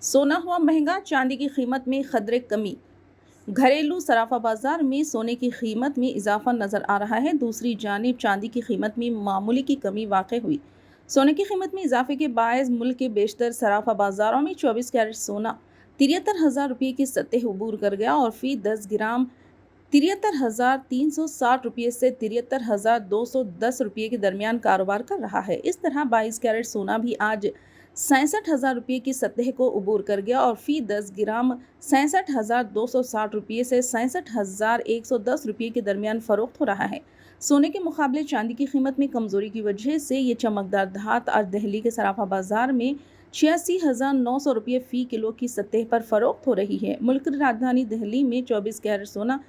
सोना हुआ महंगा, चांदी की कीमत में खतरे कमी। घरेलू सराफा बाजार में सोने की कीमत में इजाफा नजर आ रहा है। दूसरी जानिब चांदी की कीमत में मामूली की कमी वाक़ हुई। सोने की कीमत में इजाफे के बायस मुल्क के बेशतर सराफा बाजारों में 24 कैरेट सोना 73,000 रुपये की सतह अबूर कर गया और फी 10 ग्राम 73,360 रुपये से 73,210 रुपये के दरमियान कारोबार कर रहा है। इस तरह 22 कैरेट सोना भी आज 67,000 रुपये की सतह को अबूर कर गया और फी 10 ग्राम 67,260 रुपये से 67,110 रुपये के दरमियान फरोख्त हो रहा है। सोने के मुकाबले चांदी की कीमत में कमजोरी की वजह से ये चमकदार धात आज दिल्ली के सराफा बाजार में 86,900 रुपये फी किलो की सतह पर फरोख्त हो रही है। मुल्क की राजधानी दिल्ली में 24 कैरेट सोना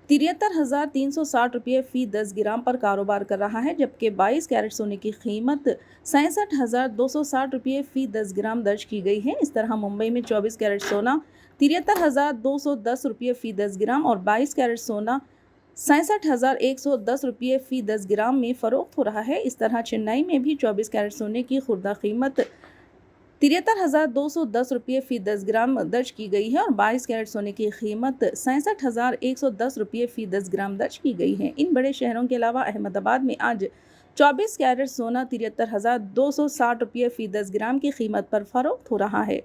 73,360 रुपये फी 10 ग्राम पर कारोबार कर रहा है, जबकि 22 कैरेट सोने की कीमत 67,260 रुपये फी 10 ग्राम दर्ज की गई है। इस तरह मुंबई में 24 कैरेट सोना 73,210 रुपये फी 10 ग्राम और 22 कैरेट सोना 67,110 रुपये फी 10 ग्राम में फरोख्त हो रहा है। इस तरह चेन्नई में भी 24 कैरेट सोने की खुर्दा कीमत 73,210 रुपये फी 10 ग्राम दर्ज की गई है और 22 कैरेट सोने की कीमत 67,110 रुपये फी 10 ग्राम दर्ज की गई है। इन बड़े शहरों के अलावा अहमदाबाद में आज 24 कैरेट सोना 73,260 रुपये फी 10 ग्राम की कीमत पर फरोख्त हो रहा है।